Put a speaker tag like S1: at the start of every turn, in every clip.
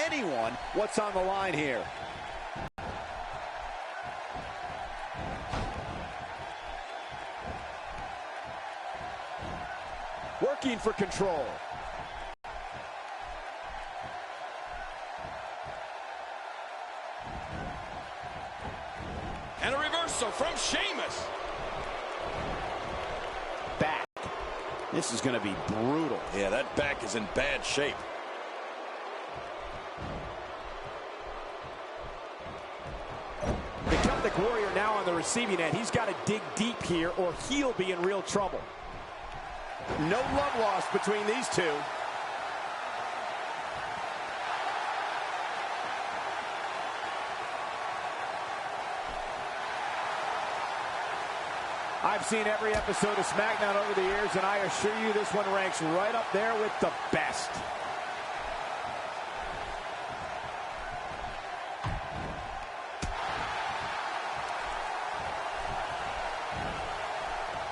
S1: anyone what's on the line here. Working for control.
S2: And a reversal from Sheamus.
S1: Back. This is going to be brutal.
S2: Yeah, that back is in bad shape.
S1: The Celtic Warrior now on the receiving end. He's got to dig deep here or he'll be in real trouble. No love lost between these two. I've seen every episode of SmackDown over the years, and I assure you this one ranks right up there with the best.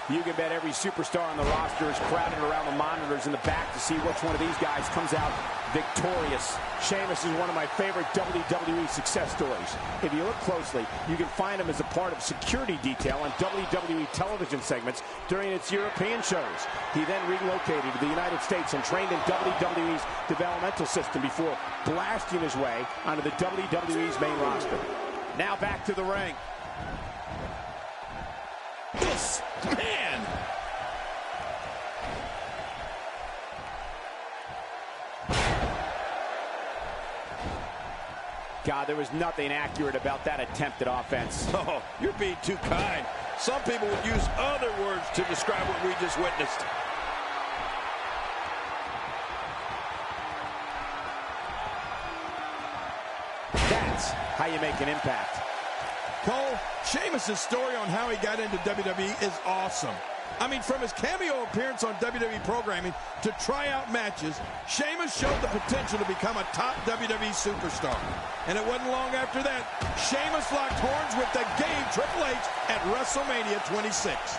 S1: You can bet every superstar on the roster is crowded around the monitors in the back to see which one of these guys comes out victorious. Sheamus is one of my favorite WWE success stories. If you look closely, you can find him as a part of security detail on WWE television segments during its European shows. He then relocated to the United States and trained in WWE's developmental system before blasting his way onto the WWE's main roster. Now back to the ring.
S2: This man.
S1: God, there was nothing accurate about that attempted offense.
S2: Oh, you're being too kind. Some people would use other words to describe what we just witnessed.
S1: That's how you make an impact.
S3: Cole, Sheamus' story on how he got into WWE is awesome. I mean, from his cameo appearance on WWE programming to tryout matches, Sheamus showed the potential to become a top WWE superstar. And it wasn't long after that, Sheamus locked horns with the game Triple H at WrestleMania 26.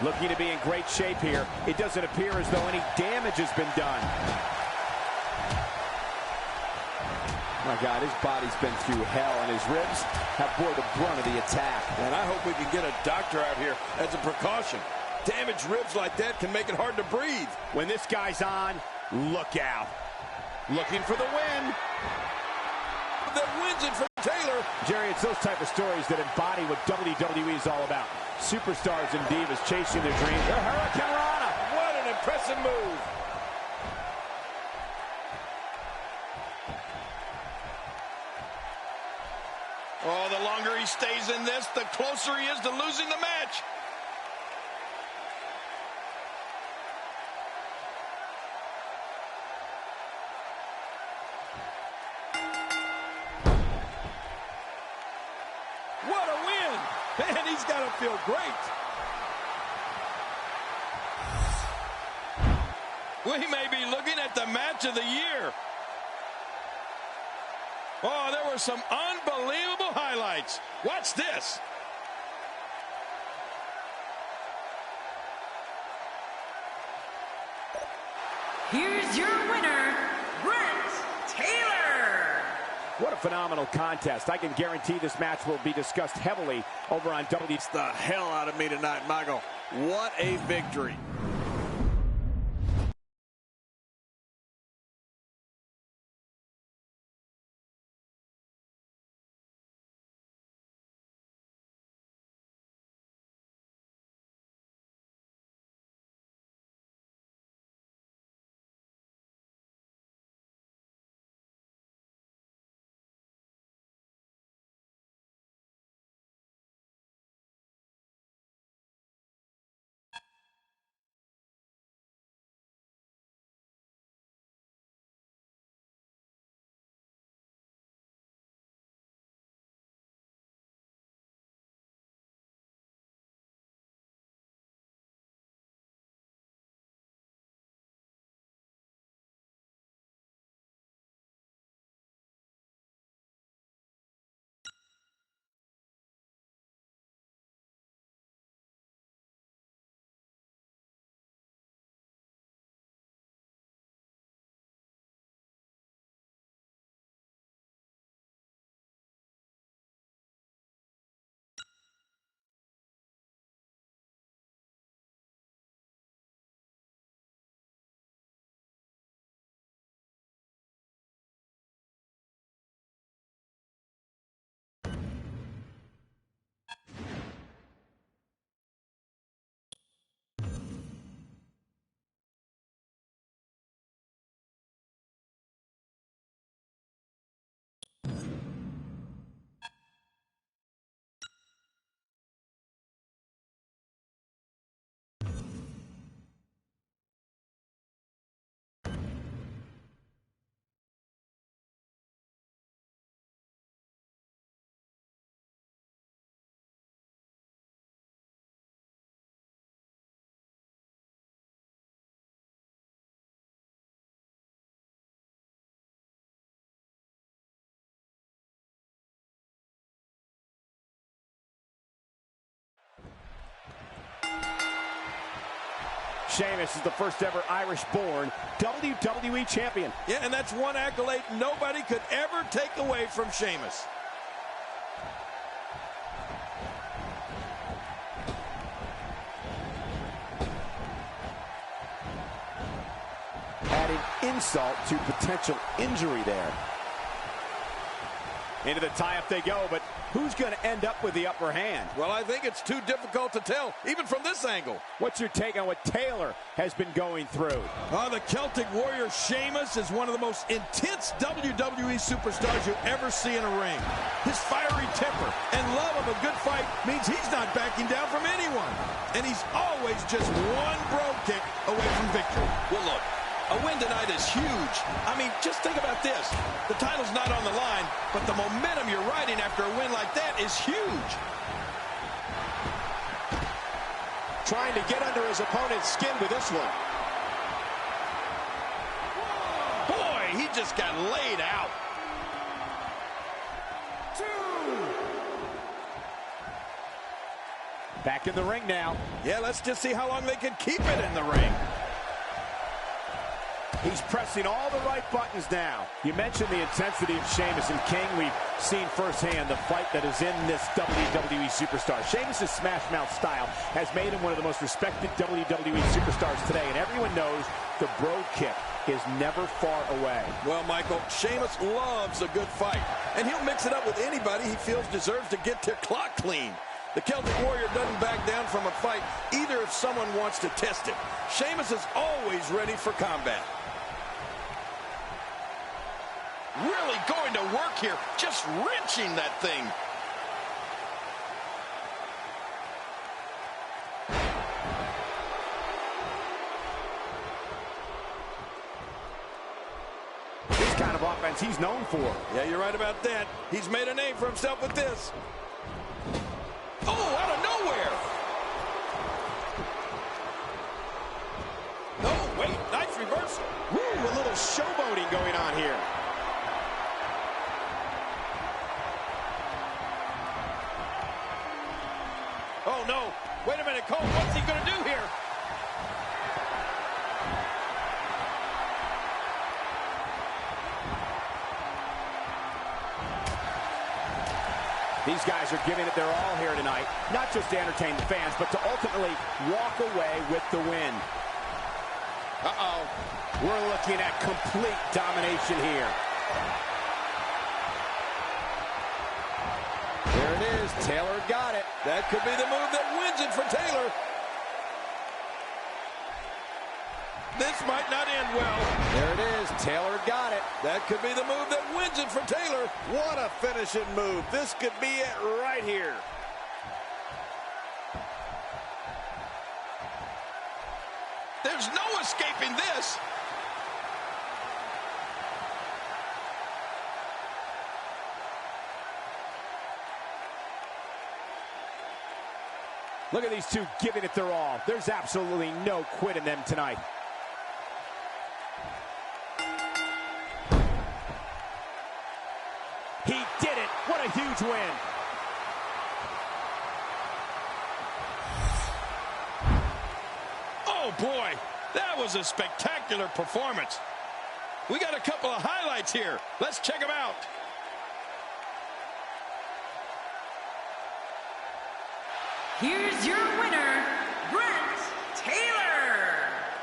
S1: Looking to be in great shape here. It doesn't appear as though any damage has been done. My God, his body's been through hell, and his ribs have bore the brunt of the attack.
S2: And I hope we can get a doctor out here as a precaution. Damaged ribs like that can make it hard to breathe.
S1: When this guy's on, look out. Looking for the win.
S2: That wins it for Taylor.
S1: Jerry, it's those type of stories that embody what WWE is all about. Superstars and divas chasing their dreams. The Hurricane Rana.
S2: What an impressive move. Oh, the longer he stays in this, the closer he is to losing the match. What a win!
S3: Man, he's got to feel great.
S2: We may be looking at the match of the year. Oh, there were some unbelievable highlights. Watch this.
S4: Here's your winner, Brent Taylor.
S1: What a phenomenal contest. I can guarantee this match will be discussed heavily over on WWE.
S2: The hell out of me tonight, Michael. What a victory.
S1: Sheamus is the first ever Irish-born WWE champion.
S3: Yeah, and that's one accolade nobody could ever take away from Sheamus.
S1: Added insult to potential injury there. Into the tie-up they go, but who's going to end up with the upper hand?
S3: Well, I think it's too difficult to tell, even from this angle.
S1: What's your take on what Taylor has been going through?
S3: Oh, the Celtic Warrior Sheamus is one of the most intense WWE superstars you'll ever see in a ring. His fiery temper and love of a good fight means he's not backing down from anyone. And he's always just one bro kick away from victory.
S2: Well, look, a win tonight is huge. I mean, just think about this. The title's not on the line, but the momentum you're riding after a win like that is huge.
S1: Trying to get under his opponent's skin with this one.
S2: Boy, he just got laid out.
S1: Back in the ring now.
S3: Yeah, let's just see how long they can keep it in the ring.
S1: He's pressing all the right buttons now. You mentioned the intensity of Sheamus and King. We've seen firsthand the fight that is in this WWE superstar. Sheamus' smash mouth style has made him one of the most respected WWE superstars today, and everyone knows the bro kick is never far away.
S3: Well, Michael, Sheamus loves a good fight, and he'll mix it up with anybody he feels deserves to get their clock clean. The Celtic Warrior doesn't back down from a fight, either if someone wants to test it. Sheamus is always ready for combat.
S2: Really going to work here, just wrenching that thing.
S1: This kind of offense he's known for.
S3: Yeah, you're right about that. He's made a name for himself with this. Oh, out of nowhere.
S1: Oh, wait, nice reversal. Woo, a little showboating going on here.
S3: Oh, no. Wait a minute, Cole. What's he going to do here?
S1: These guys are giving it their all here tonight, not just to entertain the fans, but to ultimately walk away with the win. Uh-oh. We're looking at complete domination here. There it is. Taylor got it.
S3: That could be the move that wins it for Taylor. This might not end well.
S1: There it is. Taylor got it.
S3: That could be the move that wins it for Taylor.
S2: What a finishing move. This could be it right here.
S3: There's no escaping this.
S1: Look at these two giving it their all. There's absolutely no quit in them tonight. He did it. What a huge win.
S3: Oh, boy. That was a spectacular performance. We got a couple of highlights here. Let's check them out.
S4: Here's your winner, Brent Taylor.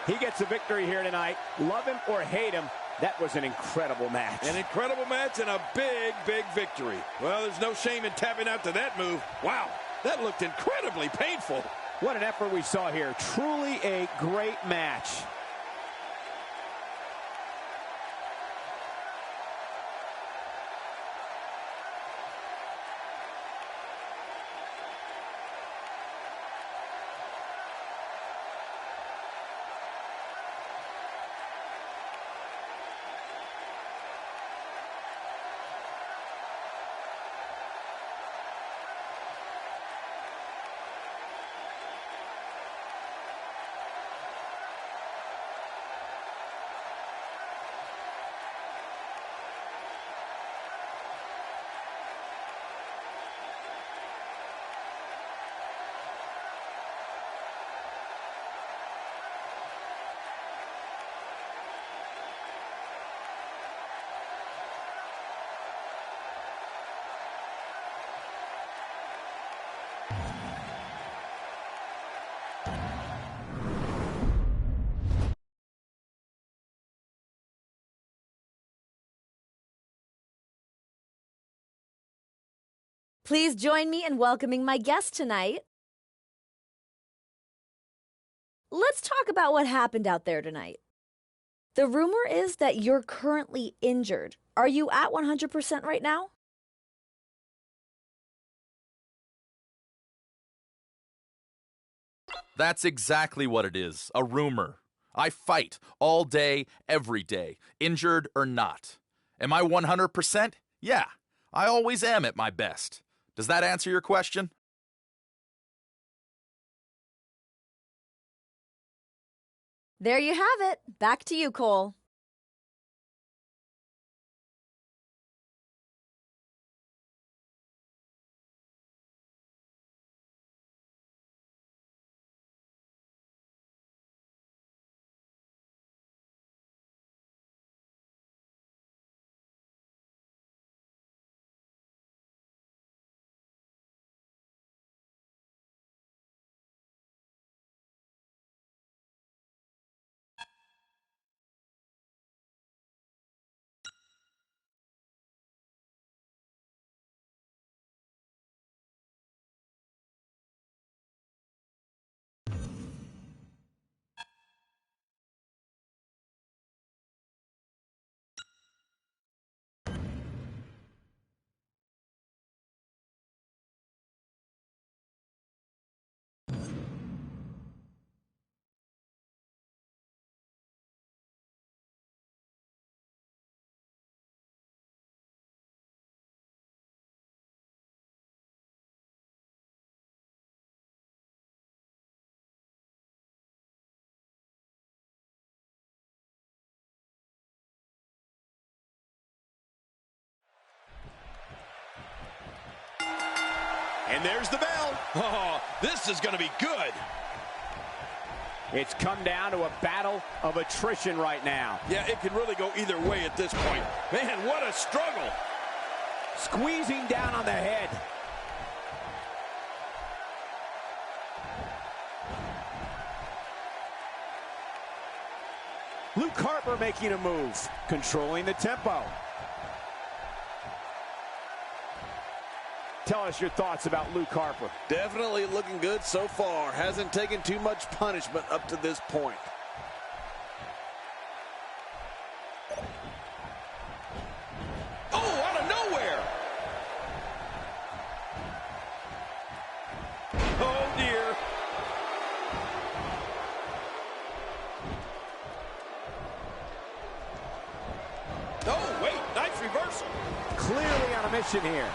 S1: He gets a victory here tonight. Love him or hate him, that was an incredible match.
S3: An incredible match and a big, big victory. Well, there's no shame in tapping out to that move. Wow, that looked incredibly painful.
S1: What an effort we saw here. Truly a great match.
S5: Please join me in welcoming my guest tonight. Let's talk about what happened out there tonight. The rumor is that you're currently injured. Are you at 100% right now?
S6: That's exactly what it is, a rumor. I fight all day, every day, injured or not. Am I 100%? Yeah, I always am at my best. Does that answer your question?
S5: There you have it. Back to you, Cole.
S2: And there's the bell. Oh, this is going to be good.
S1: It's come down to a battle of attrition right now.
S3: Yeah, it could really go either way at this point. Man, what a struggle.
S1: Squeezing down on the head. Luke Harper making a move, controlling the tempo. Tell us your thoughts about Luke Harper.
S7: Definitely looking good so far. Hasn't taken too much punishment up to this point.
S3: Oh, out of nowhere. Oh, dear. Oh, wait, nice reversal.
S1: Clearly on a mission here.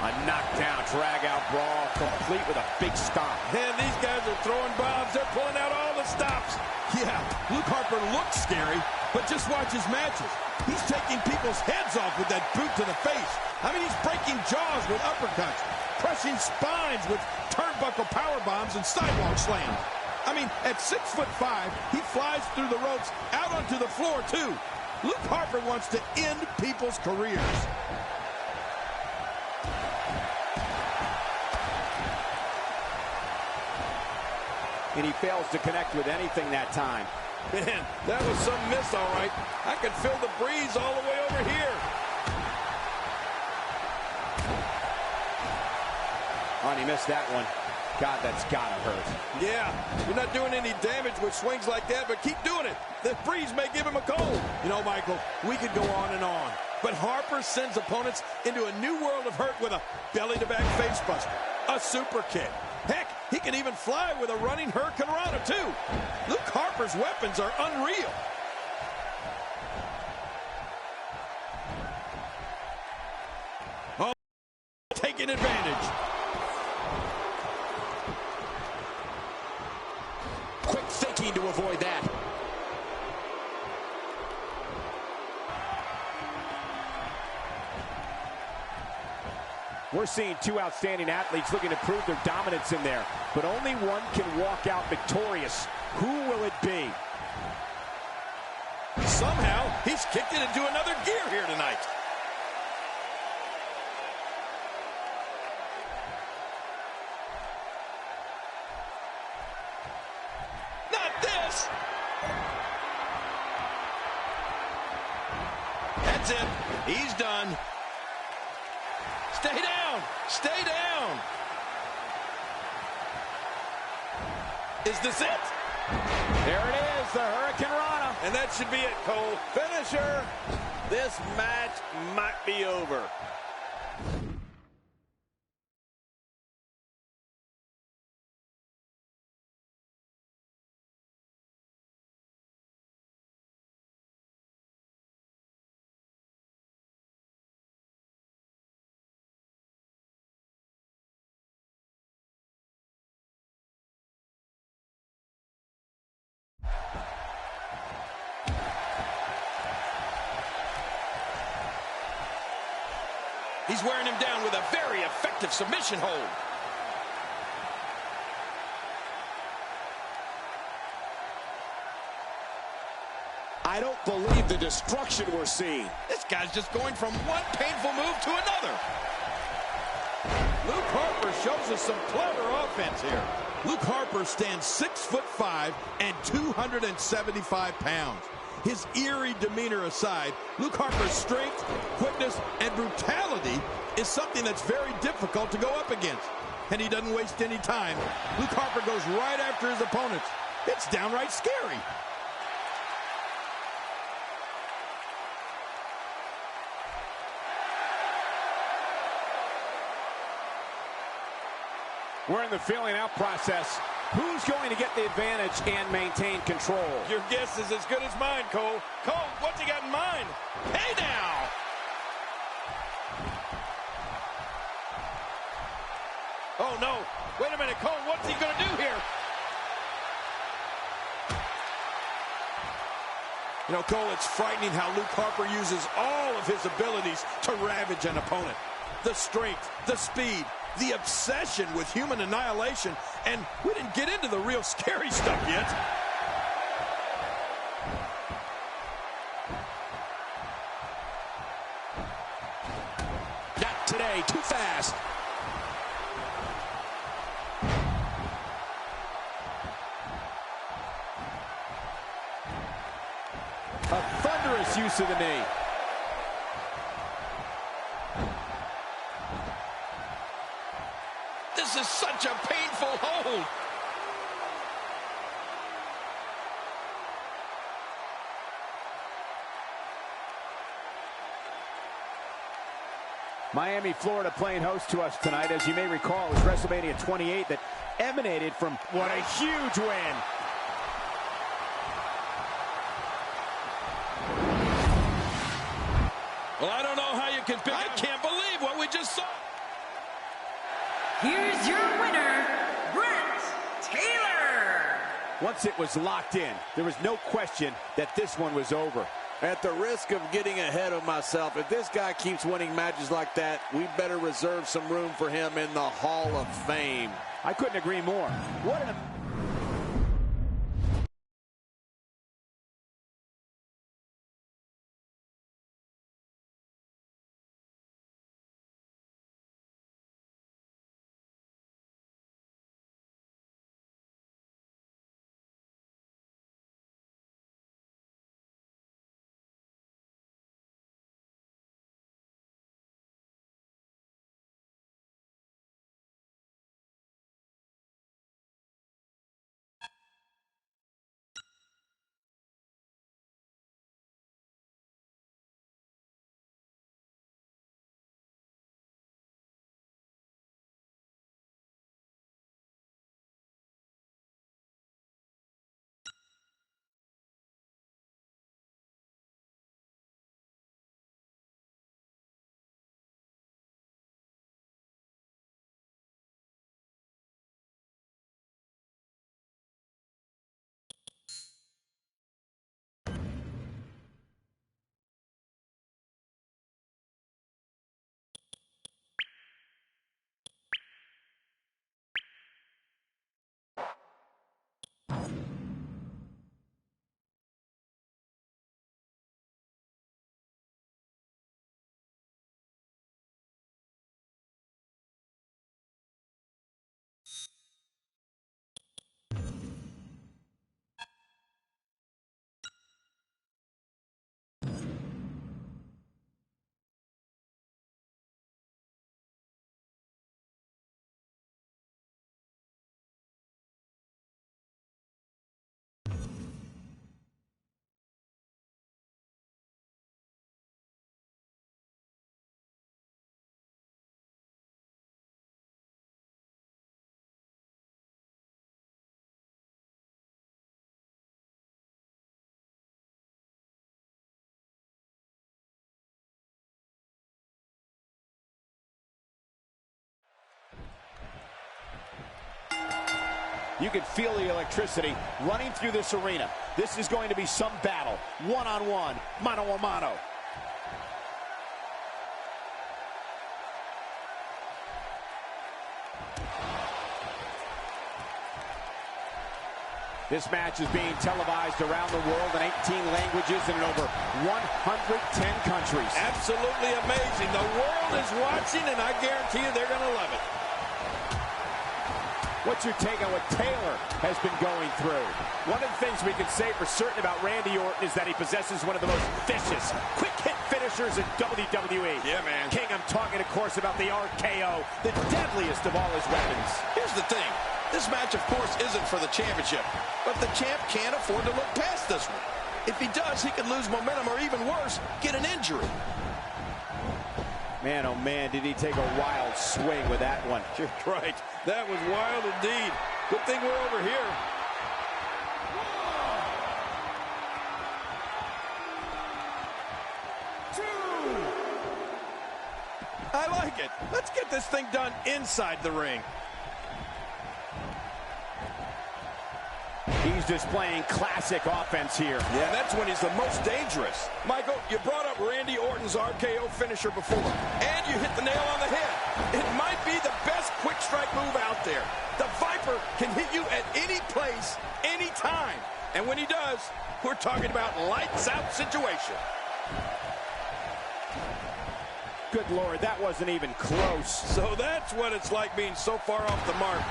S1: A knockdown, drag-out brawl, complete with a big stomp.
S3: Man, these guys are throwing bombs. They're pulling out all the stops. Yeah, Luke Harper looks scary, but just watch his matches. He's taking people's heads off with that boot to the face. I mean, he's breaking jaws with uppercuts, crushing spines with turnbuckle power bombs and sidewalk slams. I mean, at 6'5", he flies through the ropes out onto the floor, too. Luke Harper wants to end people's careers.
S1: And he fails to connect with anything that time.
S3: Man, that was some miss, all right. I can feel the breeze all the way over here.
S1: Oh, and he missed that one. God, that's gotta hurt.
S3: Yeah, you're not doing any damage with swings like that, but keep doing it. The breeze may give him a cold. You know, Michael, we could go on and on. But Harper sends opponents into a new world of hurt with a belly-to-back facebuster, a super kick. Heck, he can even fly with a running Hurricane Rana, too. Luke Harper's weapons are unreal. Oh, taking advantage.
S1: Quick thinking to avoid that. We're seeing two outstanding athletes looking to prove their dominance in there, but only one can walk out victorious. Who will it be?
S3: Somehow, he's kicked it into another gear here tonight. Not this! That's it. He's done. Stay down.
S2: Stay down. Is this it?
S1: There it is, the Hurricane Rana.
S7: And that should be it, Cole. Finisher. This match might be over.
S2: He's wearing him down with a very effective submission hold.
S1: I don't believe the destruction we're seeing.
S2: This guy's just going from one painful move to another.
S3: Luke Harper shows us some clever offense here. Luke Harper stands 6'5" and 275 pounds. His eerie demeanor aside, Luke Harper's strength, quickness, and brutality is something that's very difficult to go up against. And he doesn't waste any time. Luke Harper goes right after his opponents. It's downright scary.
S1: We're in the feeling out process. Who's going to get the advantage and maintain control?
S3: Your guess is as good as mine, Cole. Cole, what's he got in mind?
S2: Hey now!
S3: Oh, no. Wait a minute, Cole, what's he going to do here? You know, Cole, it's frightening how Luke Harper uses all of his abilities to ravage an opponent. The strength, the speed, the obsession with human annihilation, and we didn't get into the real scary stuff yet.
S1: Not today, too fast. A thunderous use of the knee.
S2: This is such a painful hold.
S1: Miami, Florida playing host to us tonight. As you may recall, it was WrestleMania 28 that emanated from what a huge win.
S2: Well, I don't know how you can pick. I can't believe what we just saw.
S4: Here's your winner, Brent Taylor.
S1: Once it was locked in, there was no question that this one was over.
S7: At the risk of getting ahead of myself, if this guy keeps winning matches like that, we better reserve some room for him in the Hall of Fame.
S1: I couldn't agree more. What an You can feel the electricity running through this arena. This is going to be some battle. One-on-one, mano-a-mano. This match is being televised around the world in 18 languages and in over 110 countries.
S3: Absolutely amazing. The world is watching, and I guarantee you they're going to love it.
S1: What's your take on what Taylor has been going through? One of the things we can say for certain about Randy Orton is that he possesses one of the most vicious, quick-hit finishers in WWE.
S3: Yeah, man.
S1: King, I'm talking, of course, about the RKO, the deadliest of all his weapons.
S2: Here's the thing. This match, of course, isn't for the championship, but the champ can't afford to look past this one. If he does, he could lose momentum or, even worse, get an injury.
S1: Man, oh man, did he take a wild swing with that one.
S3: You're right. That was wild indeed. Good thing we're over here. I like it. Let's get this thing done inside the ring.
S1: He's displaying classic offense here.
S3: Yeah, that's when he's the most dangerous. Michael, you brought up Randy Orton's RKO finisher before, and you hit the nail on the head. It might be the best quick strike move out there. The Viper can hit you at any place, any time. And when he does, we're talking about lights out situation.
S1: Good Lord, that wasn't even close.
S3: So that's what it's like being so far off the mark.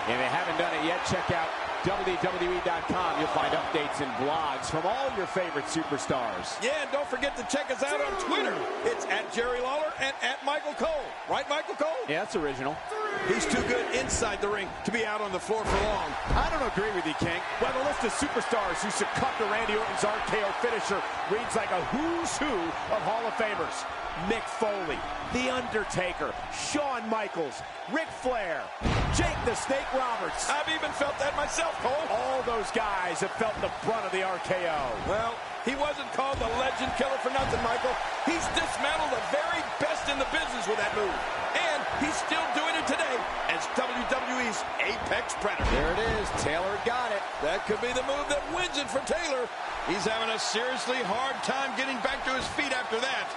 S1: If you haven't done it yet, check out WWE.com. You'll find updates and blogs from all your favorite superstars.
S3: Yeah, and don't forget to check us out on Twitter. It's at Jerry Lawler and at Michael Cole. Right, Michael Cole?
S1: Yeah, that's original.
S3: He's too good inside the ring to be out on the floor for long.
S1: I don't agree with you, King. Well, the list of superstars who succumbed to Randy Orton's RKO finisher reads like a who's who of Hall of Famers. Mick Foley, The Undertaker, Shawn Michaels, Ric Flair, Jake the Snake Roberts.
S3: I've even felt that myself, Cole.
S1: All those guys have felt the brunt of the RKO.
S3: Well, he wasn't called the legend killer for nothing, Michael. He's dismantled the very best in the business with that move. And he's still doing it today as WWE's Apex Predator.
S1: There it is. Taylor got it.
S3: That could be the move that wins it for Taylor. He's having a seriously hard time getting back to his feet after that.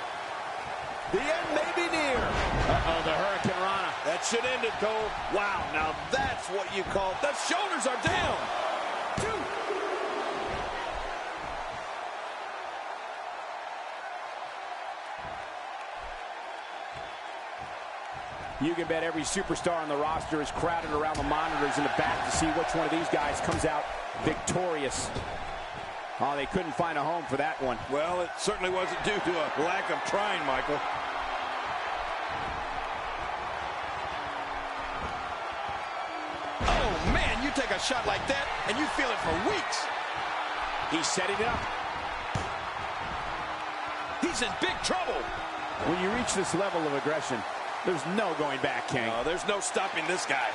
S1: The end may be near. Uh-oh, the Hurricane Rana.
S3: That should end it, Cole.
S7: Wow, now that's what you call...
S3: The shoulders are down.
S1: You can bet every superstar on the roster is crowded around the monitors in the back to see which one of these guys comes out victorious. Oh, they couldn't find a home for that one.
S3: Well, it certainly wasn't due to a lack of trying, Michael.
S2: Oh, man, you take a shot like that, and you feel it for weeks.
S1: He's setting it up.
S2: He's in big trouble.
S1: When you reach this level of aggression, there's no going back, King.
S3: There's no stopping this guy.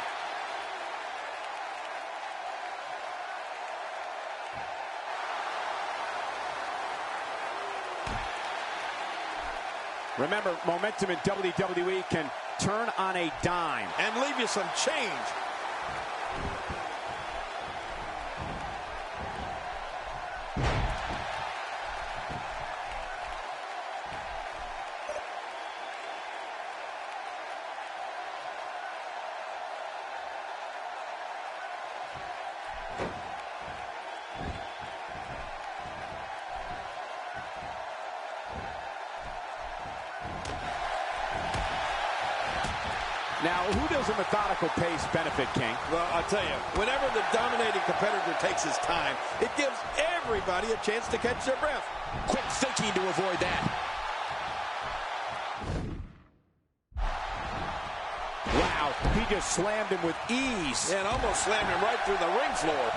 S1: Remember, momentum in WWE can turn on a dime.
S3: And leave you some change.
S1: Now, who does a methodical pace benefit, King?
S3: Well, I'll tell you, whenever the dominating competitor takes his time, it gives everybody a chance to catch their breath.
S1: Quick thinking to avoid that. Wow, he just slammed him with ease.
S3: And almost slammed him right through the ring floor.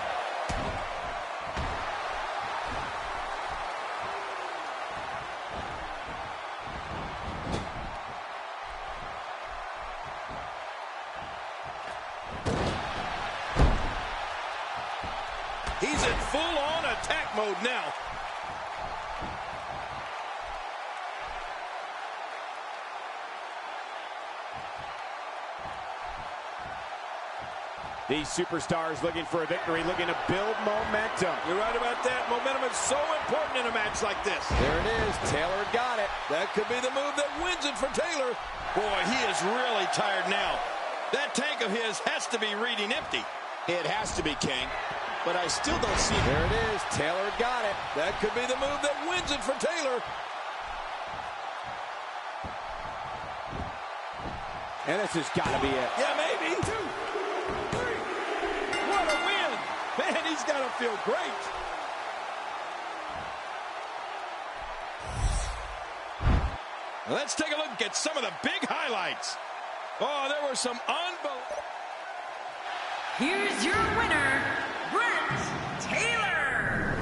S3: He's in full-on attack mode now.
S1: These superstars looking for a victory, looking to build momentum.
S3: You're right about that. Momentum is so important in a match like this.
S2: There it is. Taylor got it.
S3: That could be the move that wins it for Taylor. Boy, he is really tired now. That tank of his has to be reading empty.
S2: It has to be, King. But I still don't see. There it is. Taylor got it.
S3: That could be the move that wins it for Taylor.
S1: And this has got to be it.
S3: Yeah, maybe. 2, 3. What a win. Man, he's got to feel great. Let's take a look at some of the big highlights. Oh, there were some unbelievable.
S4: Here's your winner, Brent Taylor.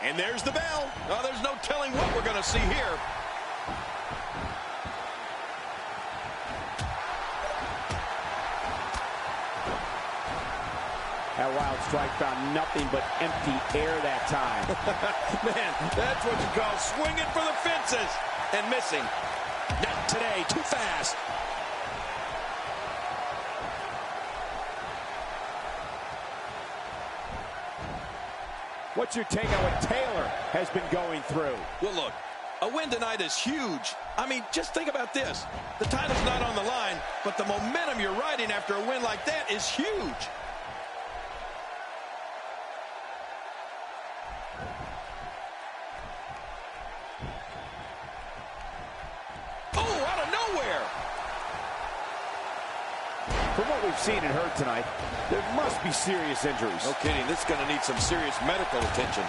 S2: And there's the bell. Oh, there's no telling what we're going to see here.
S1: That wild strike found nothing but empty air that time.
S3: Man, that's what you call swinging for the fences and missing.
S2: Not today. Too fast.
S1: What's your take on what Taylor has been going through?
S3: Well, look, a win tonight is huge. I mean, just think about this. The title's not on the line, but the momentum you're riding after a win like that is huge. Oh, out of nowhere.
S1: From what we've seen and heard tonight, there must be serious injuries.
S3: No kidding. This is going to need some serious medical attention.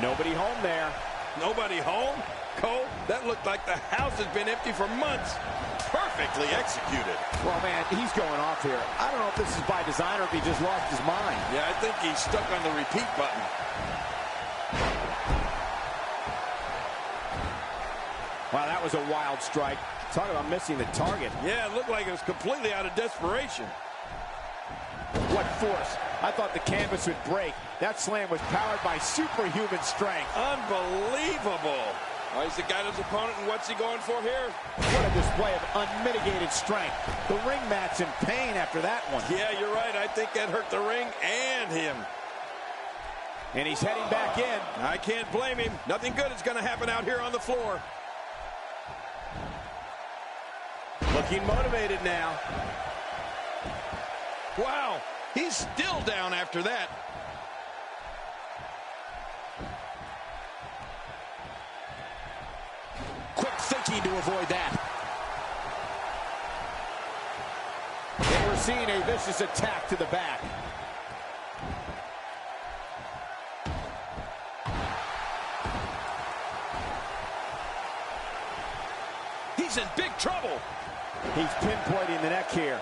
S1: Nobody home there.
S3: Nobody home? Cole, that looked like the house has been empty for months. Perfectly executed.
S1: Well, man, he's going off here. I don't know if this is by design or if he just lost his mind.
S3: Yeah, I think he's stuck on the repeat button.
S1: Wow, that was a wild strike. Talk about missing the target.
S3: Yeah, it looked like it was completely out of desperation.
S1: What force. I thought the canvas would break. That slam was powered by superhuman strength.
S3: Unbelievable. Oh, he's the guy his opponent, and what's he going for here?
S1: What a display of unmitigated strength. The ring mat's in pain after that one.
S3: Yeah, you're right. I think that hurt the ring and him.
S1: And he's heading back in.
S3: I can't blame him. Nothing good is going to happen out here on the floor.
S1: Looking motivated now.
S3: Wow, he's still down after that.
S2: Quick thinking to avoid that.
S1: And we're seeing a vicious attack to the back.
S3: He's
S2: He's in big trouble.
S1: He's pinpointing the neck here.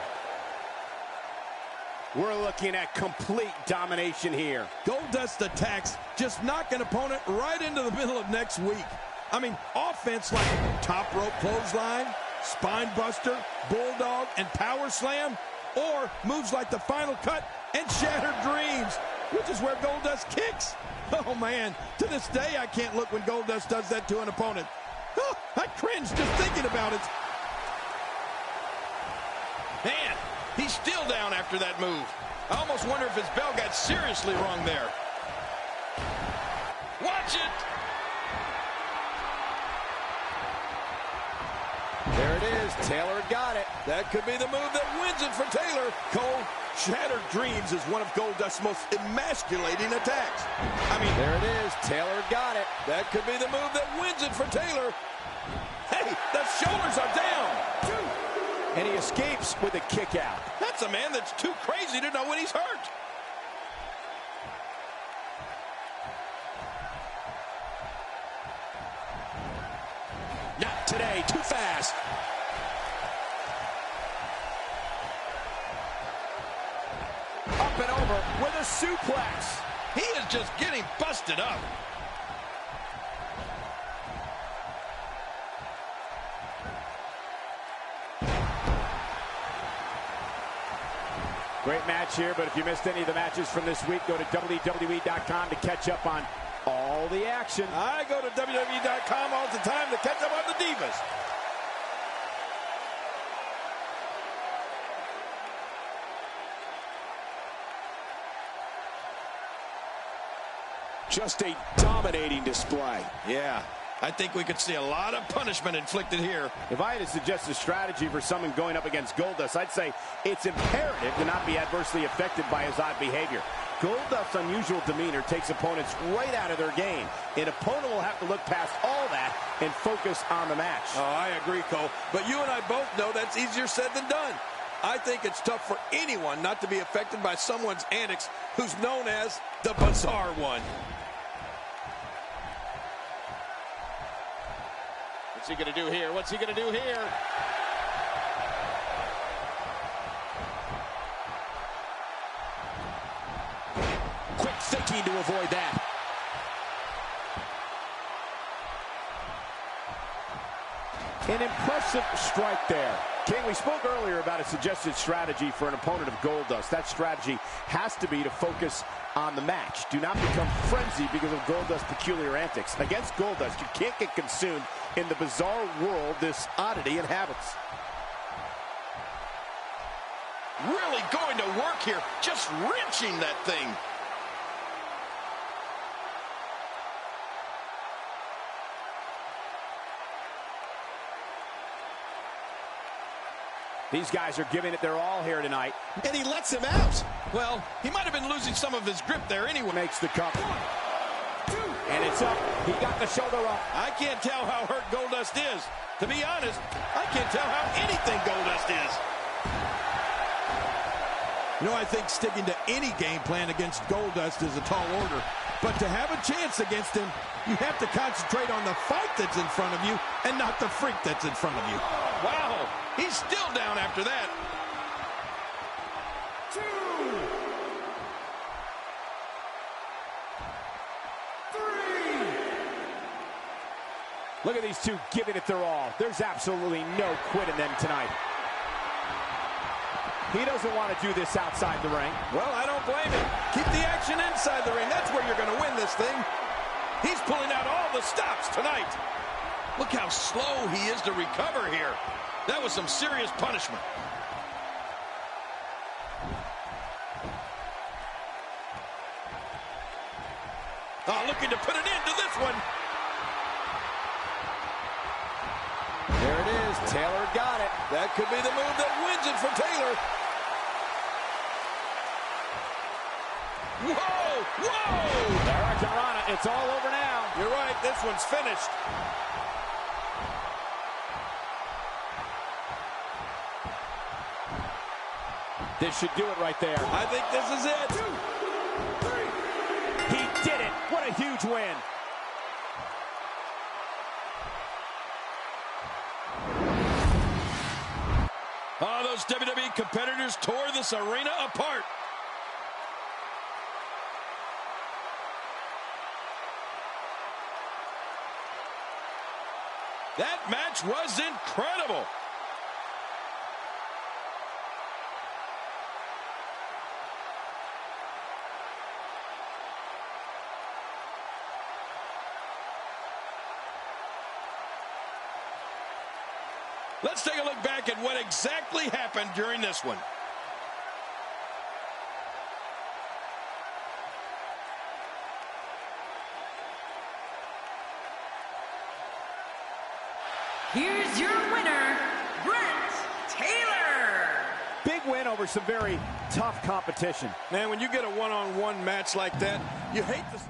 S1: We're looking at complete domination here.
S3: Goldust attacks, just knock an opponent right into the middle of next week. I mean, offense like top rope clothesline, spine buster, bulldog, and power slam, or moves like the final cut and shattered dreams, which is where Goldust kicks. Oh, man, to this day, I can't look when Goldust does that to an opponent. Oh, I cringe just thinking about it.
S2: Man, he's still down after that move. I almost wonder if his bell got seriously wrong there. Watch it!
S7: There it is. Taylor got it.
S3: That could be the move that wins it for Taylor. Cole, Shattered Dreams is one of Goldust's most emasculating attacks. I mean,
S7: There it is. Taylor got it.
S3: that could be the move that wins it for Taylor. Hey, the shoulders are down.
S1: And he escapes with a kick out.
S2: That's a man that's too crazy to know when he's hurt.
S1: Not today, too fast. Up and over with a suplex.
S2: He is just getting busted up.
S1: Great match here, but if you missed any of the matches from this week, go to WWE.com to catch up on all the action.
S3: I go to WWE.com all the time to catch up on the Divas.
S1: Just a dominating display.
S2: Yeah, I think we could see a lot of punishment inflicted here.
S1: If I had to suggest a strategy for someone going up against Goldust, I'd say it's imperative to not be adversely affected by his odd behavior. Goldust's unusual demeanor takes opponents right out of their game. An opponent will have to look past all that and focus on the match.
S3: Oh, I agree, Cole. But you and I both know that's easier said than done. I think it's tough for anyone not to be affected by someone's antics who's known as the bizarre one.
S1: What's he going to do here? What's he going to do here? Quick thinking to avoid that. An impressive strike there. King, we spoke earlier about a suggested strategy for an opponent of Goldust. That strategy has to be to focus on the match. Do not become frenzied because of Goldust's peculiar antics. Against Goldust, you can't get consumed in the bizarre world this oddity inhabits.
S2: Really going to work here, just wrenching that thing.
S1: These guys are giving it their all here tonight.
S2: And he lets him out. Well, he might have been losing some of his grip there anyway.
S1: Makes the cover. And it's up. He got the shoulder up.
S2: I can't tell how hurt Goldust is. To be honest, I can't tell how anything Goldust is.
S3: You know, I think sticking to any game plan against Goldust is a tall order. But to have a chance against him, you have to concentrate on the fight that's in front of you and not the freak that's in front of you.
S2: Wow, he's still down after that.
S4: 2, 3.
S1: Look at these two giving it their all. There's absolutely no quit in them tonight. He doesn't want to do this outside the ring.
S3: Well, I don't blame him. Keep the action inside the ring. That's where you're going to win this thing.
S2: He's pulling out all the stops tonight. Look how slow he is to recover here. That was some serious punishment. Oh, looking to put an end to this one.
S7: There it is. Taylor got it.
S3: That could be the move that wins it for Taylor.
S2: Whoa! Whoa!
S1: All right, Dorana, it's all over now.
S3: You're right. This one's finished.
S1: This should do it right there.
S3: I think this is it.
S1: 2, 3. He did it. What a huge win.
S3: Oh, those WWE competitors tore this arena apart. That match was incredible. Let's take a look back at what exactly happened during this one.
S4: Here's your winner, Brent Taylor.
S1: Big win over some very tough competition.
S3: Man, when you get a one-on-one match like that, you hate this.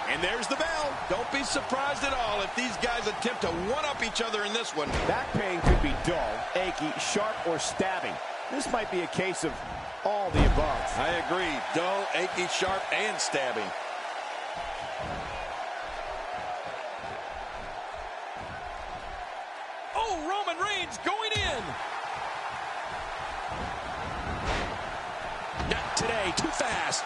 S2: And there's the bell. Don't be surprised at all if these guys attempt to one-up each other in this one.
S1: Back pain could be dull, achy, sharp, or stabbing. This might be a case of all the above.
S2: I agree. Dull, achy, sharp, and stabbing.
S3: Oh, Roman Reigns going in.
S2: Not today. Too fast.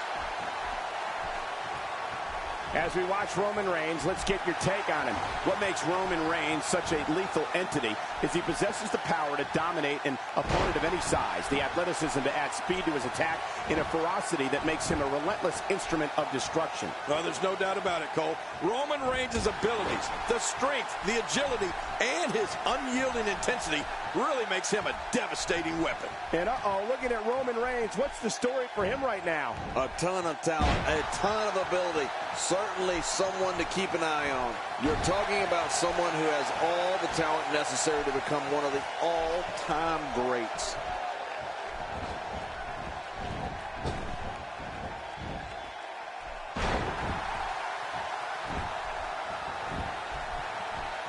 S1: As we watch Roman Reigns, let's get your take on him. What makes Roman Reigns such a lethal entity is he possesses the power to dominate an opponent of any size, the athleticism to add speed to his attack, and a ferocity that makes him a relentless instrument of destruction.
S3: Well, there's no doubt about it, Cole. Roman Reigns' abilities, the strength, the agility, and his unyielding intensity really makes him a devastating weapon.
S1: And looking at Roman Reigns, what's the story for him right now?
S7: A ton of talent, a ton of ability. Certainly someone to keep an eye on. You're talking about someone who has all the talent necessary to become one of the all-time greats.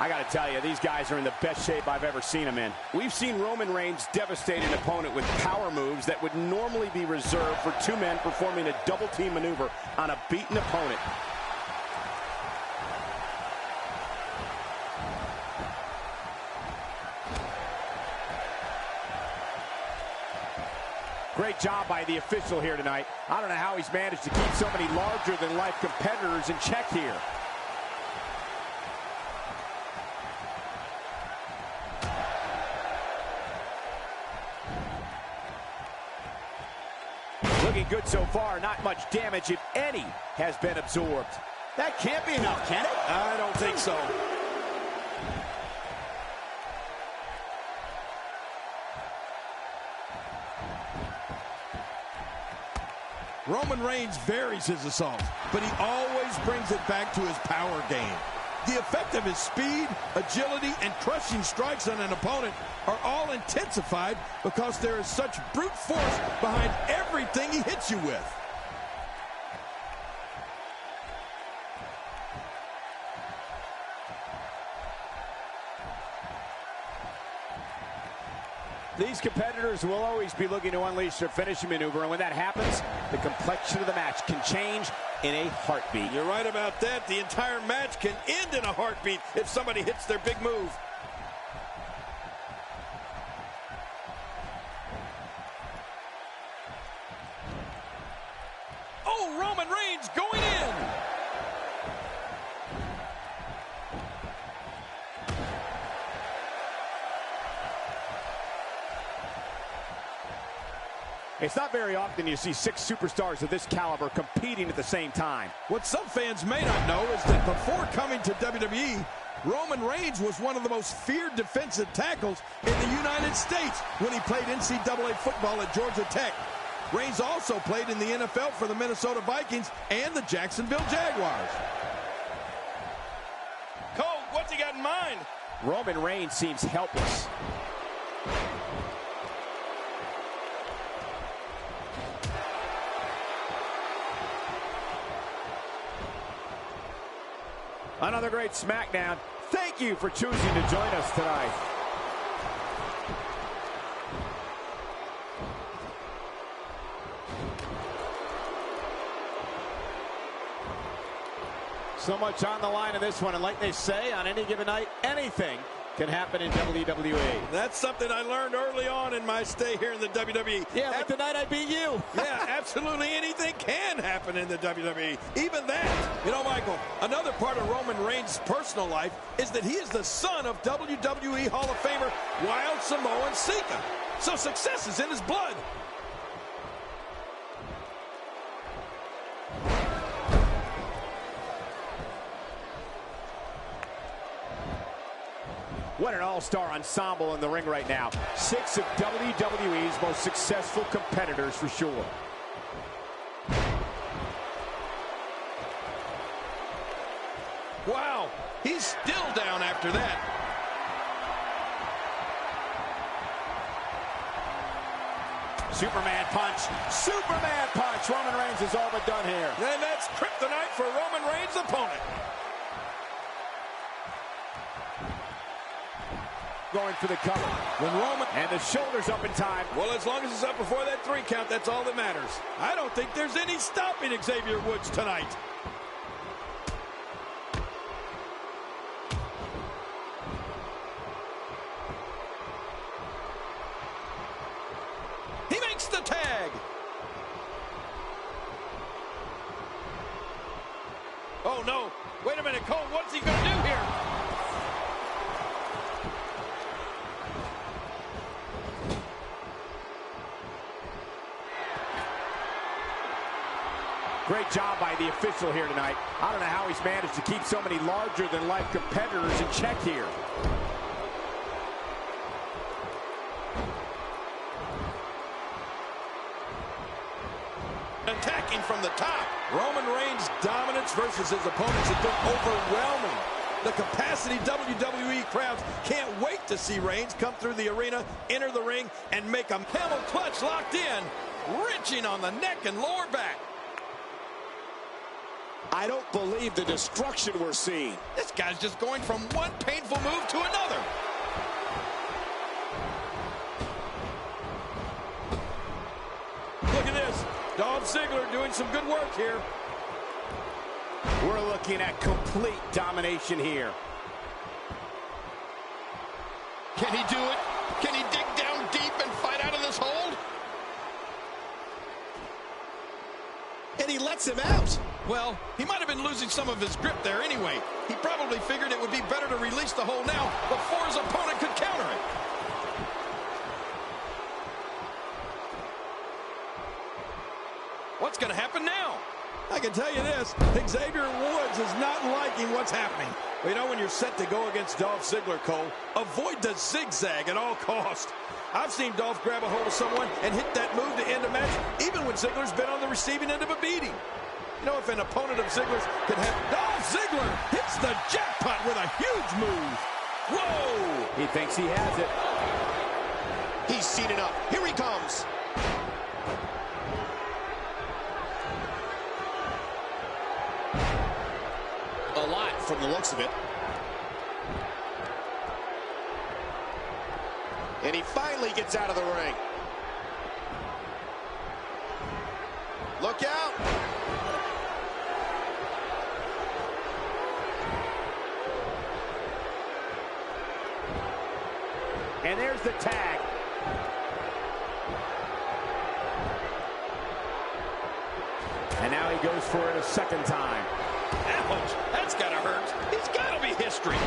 S1: I got to tell you, these guys are in the best shape I've ever seen them in. We've seen Roman Reigns devastate an opponent with power moves that would normally be reserved for two men performing a double-team maneuver on a beaten opponent. Great job by the official here tonight. I don't know how he's managed to keep so many larger-than-life competitors in check here. Looking good so far. Not much damage, if any, has been absorbed. That can't be enough, can it?
S3: I don't think so. Roman Reigns varies his assault, but he always brings it back to his power game. The effect of his speed, agility, and crushing strikes on an opponent are all intensified because there is such brute force behind everything he hits you with.
S1: These competitors will always be looking to unleash their finishing maneuver, and when that happens, the complexion of the match can change in a heartbeat.
S3: You're right about that. The entire match can end in a heartbeat if somebody hits their big move. Oh, Roman Reigns going in.
S1: It's not very often you see 6 superstars of this caliber competing at the same time.
S3: What some fans may not know is that before coming to WWE, Roman Reigns was one of the most feared defensive tackles in the United States when he played NCAA football at Georgia Tech. Reigns also played in the NFL for the Minnesota Vikings and the Jacksonville Jaguars. Cole, what's he got in mind?
S1: Roman Reigns seems helpless. Another great SmackDown. Thank you for choosing to join us tonight. So much on the line in this one, and like they say, on any given night, anything can happen in WWE.
S3: That's something I learned early on in my stay here in the WWE.
S1: Yeah, like the night I beat you.
S3: Yeah, absolutely anything can happen in the WWE. Even that. You know, Michael, another part of Roman Reigns' personal life is that he is the son of WWE Hall of Famer Wild Samoan Sika. So success is in his blood.
S1: What an all-star ensemble in the ring right now. 6 of WWE's most successful competitors for sure.
S3: Wow, he's still down after that.
S1: Superman punch. Superman punch. Roman Reigns is all but done here.
S3: And that's kryptonite for Roman Reigns' opponent.
S1: Going for the cover.
S3: When Roman...
S1: And the shoulders up in time.
S3: Well, as long as it's up before that 3 count, that's all that matters. I don't think there's any stopping Xavier Woods tonight. He makes the tag. Oh, no. Wait a minute, Cole. What's he going to do here?
S1: Great job by the official here tonight. I don't know how he's managed to keep so many larger-than-life competitors in check here.
S3: Attacking from the top. Roman Reigns' dominance versus his opponents has been overwhelming. The capacity WWE crowds can't wait to see Reigns come through the arena, enter the ring, and make a camel clutch locked in, wrenching on the neck and lower back.
S1: I don't believe the destruction we're seeing.
S3: This guy's just going from one painful move to another. Look at this. Dolph Ziggler doing some good work here.
S1: We're looking at complete domination here.
S2: Can he do it? Can he dig down deep and fight out of this hold?
S1: And he lets him out.
S2: Well, he might have been losing some of his grip there anyway. He probably figured it would be better to release the hold now before his opponent could counter it.
S3: What's going to happen now? I can tell you this, Xavier Woods is not liking what's happening. Well, you know, when you're set to go against Dolph Ziggler, Cole, avoid the zigzag at all costs. I've seen Dolph grab a hold of someone and hit that move to end a match, even when Ziggler's been on the receiving end of a beating. You know, if an opponent of Ziggler's can have... Dolph Ziggler hits the jackpot with a huge move. Whoa!
S1: He thinks he has it.
S2: He's seen enough. Here he comes. A lot from the looks of it. And he finally gets out of the ring. Look out.
S1: And there's the tag. And now he goes for it a second time.
S3: Ouch! That's gotta hurt. He's gotta be history.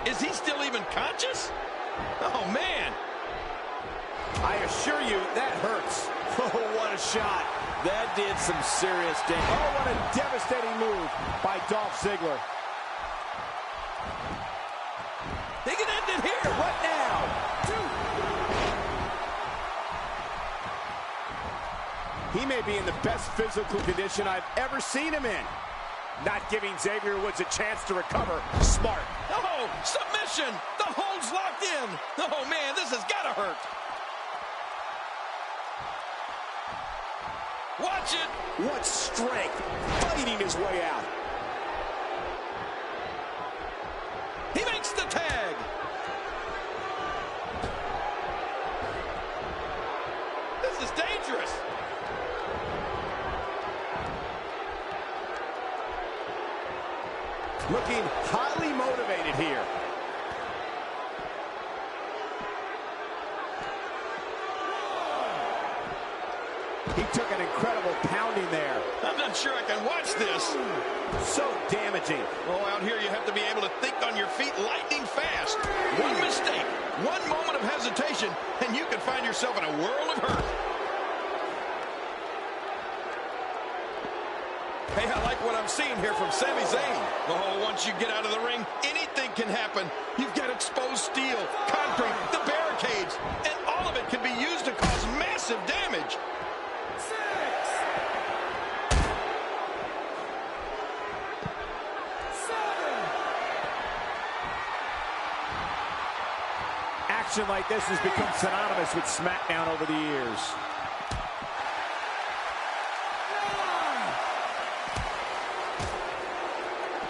S3: Is he still even conscious? Oh, man.
S1: I assure you, that hurts.
S7: Oh, what a shot. That did some serious damage.
S1: Oh, what a devastating move by Dolph Ziggler.
S3: They can end it here.
S1: What now? He may be in the best physical condition I've ever seen him in. Not giving Xavier Woods a chance to recover. Smart.
S3: Oh, submission. The hold's locked in. Oh, man, this has got to hurt. Watch it.
S1: What strength. Fighting his way out.
S3: He makes the tag. This is dangerous.
S1: Looking highly motivated here. He took an incredible pounding there.
S3: I'm not sure I can watch this.
S1: So damaging.
S3: Oh, out here you have to be able to think on your feet lightning fast. One mistake, one moment of hesitation, and you can find yourself in a world of hurt. Hey, I like what I'm seeing here from Sami Zayn. Oh, once you get out of the ring, anything can happen. You've got exposed steel, concrete, the barricades, and all of it can be used to cause massive damage.
S1: Action like this has become synonymous with SmackDown over the years.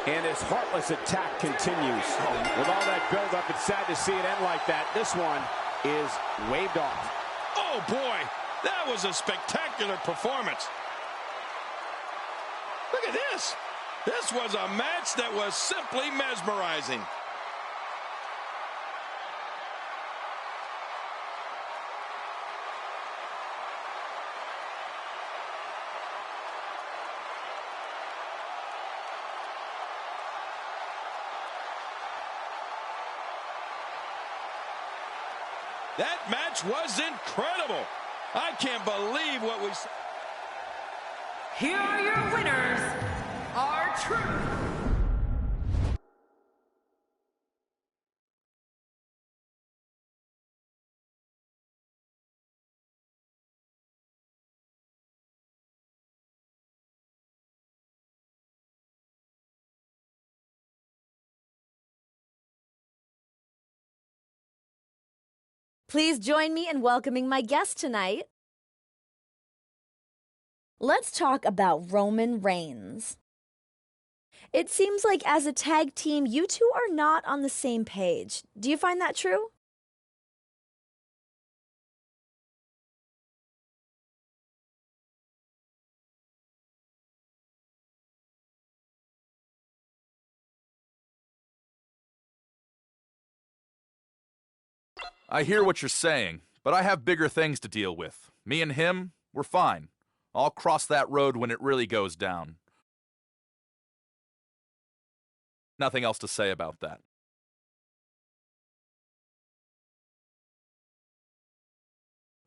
S1: And his heartless attack continues. With all that build-up, it's sad to see it end like that. This one is waved off.
S3: Oh, boy, that was a spectacular performance. Look at this. This was a match that was simply mesmerizing. That match was incredible. I can't believe what we saw.
S4: Here are your winners, R-Truth.
S5: Please join me in welcoming my guest tonight. Let's talk about Roman Reigns. It seems like as a tag team, you two are not on the same page. Do you find that true?
S6: I hear what you're saying, but I have bigger things to deal with. Me and him, we're fine. I'll cross that road when it really goes down. Nothing else to say about that.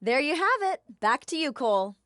S5: There you have it. Back to you, Cole.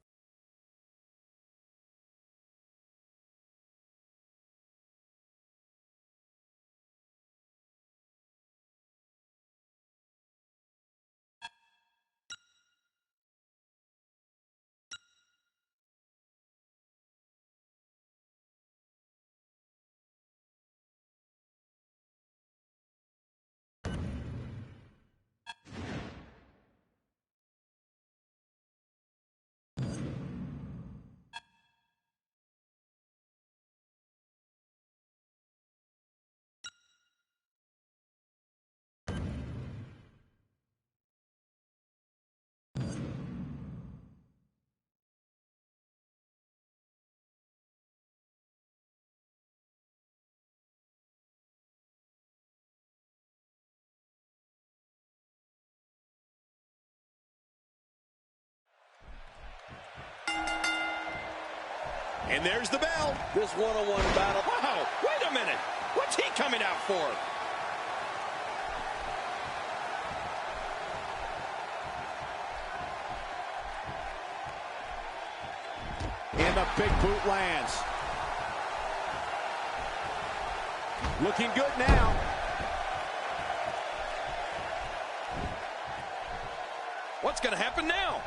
S2: And there's the bell.
S7: This one-on-one battle.
S2: Wow, wait a minute. What's he coming out for?
S1: And the big boot lands. Looking good now.
S2: What's going to happen now?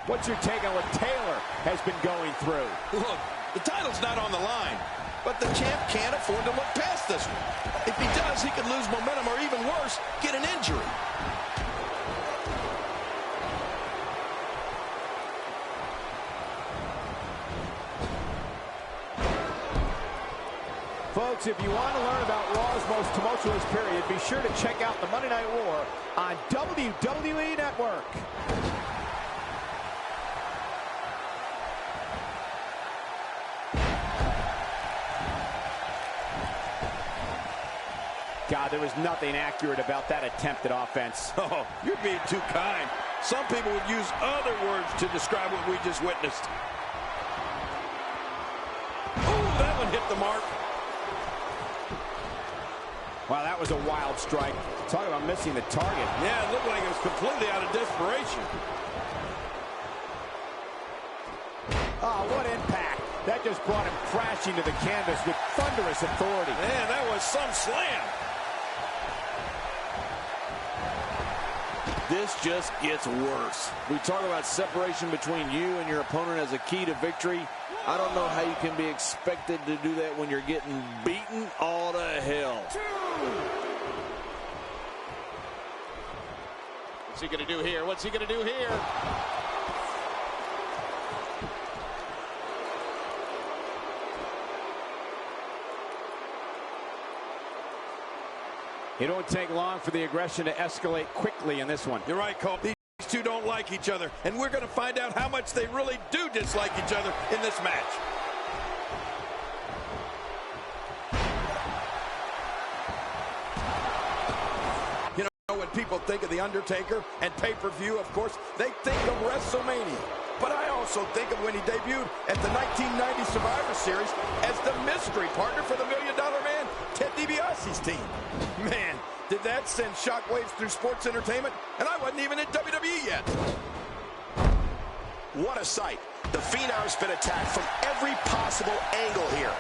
S1: What's your take on what Taylor has been going through?
S2: Look, the title's not on the line, but the champ can't afford to look past this one. If he does, he could lose momentum or even worse, get an injury.
S1: Folks, if you want to learn about Raw's most tumultuous period, be sure to check out the Monday Night War on WWE Network. God, there was nothing accurate about that attempted offense.
S3: Oh, you're being too kind. Some people would use other words to describe what we just witnessed. Oh, that one hit the mark.
S1: Wow, that was a wild strike. Talk about missing the target.
S3: Yeah, it looked like it was completely out of desperation.
S1: Oh, what impact. That just brought him crashing to the canvas with thunderous authority.
S3: Man, that was some slam.
S7: This just gets worse. We talk about separation between you and your opponent as a key to victory. I don't know how you can be expected to do that when you're getting beaten all to hell.
S1: What's he going to do here? What's he going to do here? It won't take long for the aggression to escalate quickly in this one.
S3: You're right, Cole. These two don't like each other, and we're going to find out how much they really do dislike each other in this match. You know, when people think of The Undertaker and pay-per-view, of course, they think of WrestleMania. But I also think of when he debuted at the 1990 Survivor Series as the mystery partner for the $1 Million Man, Ted DiBiase's team. Man, did that send shockwaves through sports entertainment? And I wasn't even in WWE yet.
S2: What a sight. The Phenom's been attacked from every possible angle here.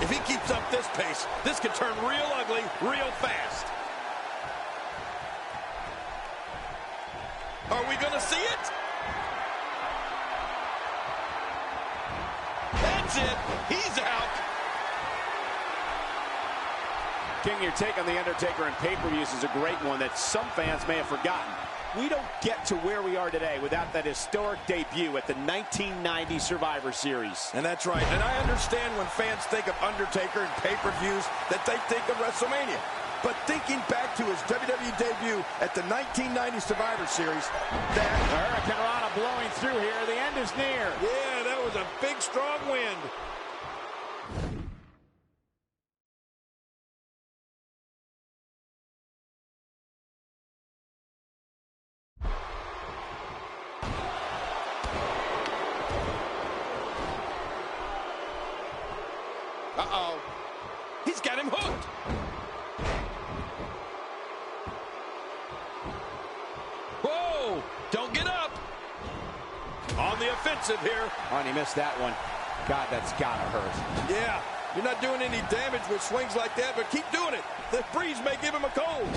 S3: If he keeps up this pace, this could turn real ugly real fast. Are we going to see it? That's it. He's out.
S1: King, your take on The Undertaker and pay-per-views is a great one that some fans may have forgotten. We don't get to where we are today without that historic debut at the 1990 Survivor Series.
S3: And that's right. And I understand when fans think of Undertaker and pay-per-views that they think of WrestleMania. But thinking back to his WWE debut at the 1990 Survivor Series, that
S1: Hurricane Rana blowing through here. The end is near.
S3: Yeah, that was a big, strong wind. Uh-oh. He's got him hooked. Whoa! Don't get up. On the offensive here.
S1: Oh, and he missed that one. God, that's gotta hurt.
S3: Yeah, you're not doing any damage with swings like that, but keep doing it. The breeze may give him a cold.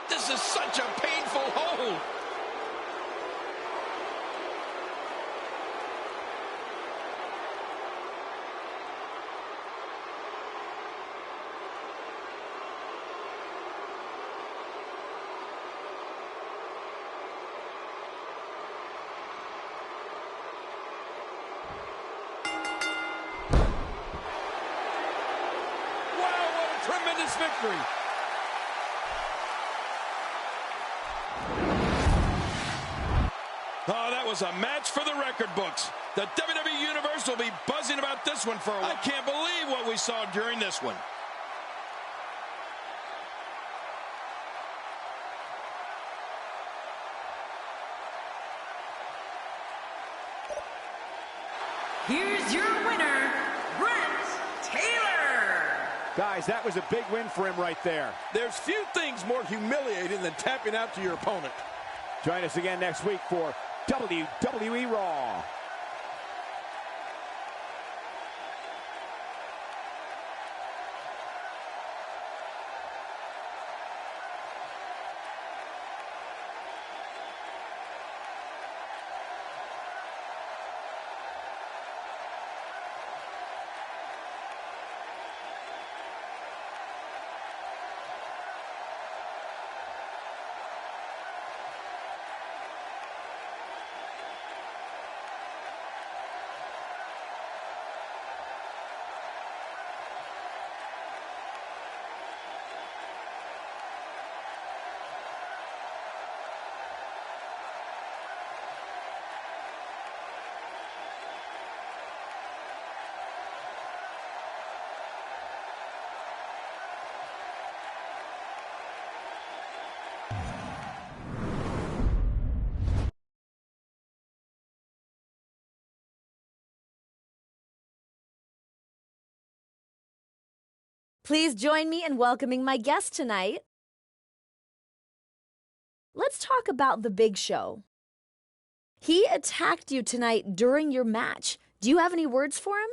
S3: This is such a painful hold. this victory. Oh, that was a match for the record books. The WWE Universe will be buzzing about this one for a while. I can't believe what we saw during this one.
S4: Here's your winner, Brent Taylor.
S1: Guys, that was a big win for him right there.
S3: There's few things more humiliating than tapping out to your opponent.
S1: Join us again next week for WWE Raw.
S5: Please join me in welcoming my guest tonight. Let's talk about the Big Show. He attacked you tonight during your match. Do you have any words for him?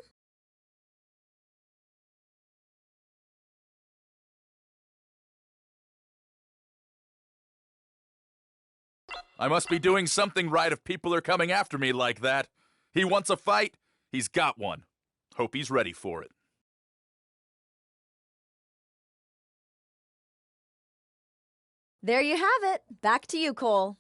S6: I must be doing something right if people are coming after me like that. He wants a fight. He's got one. Hope he's ready for it.
S5: There you have it. Back to you, Cole.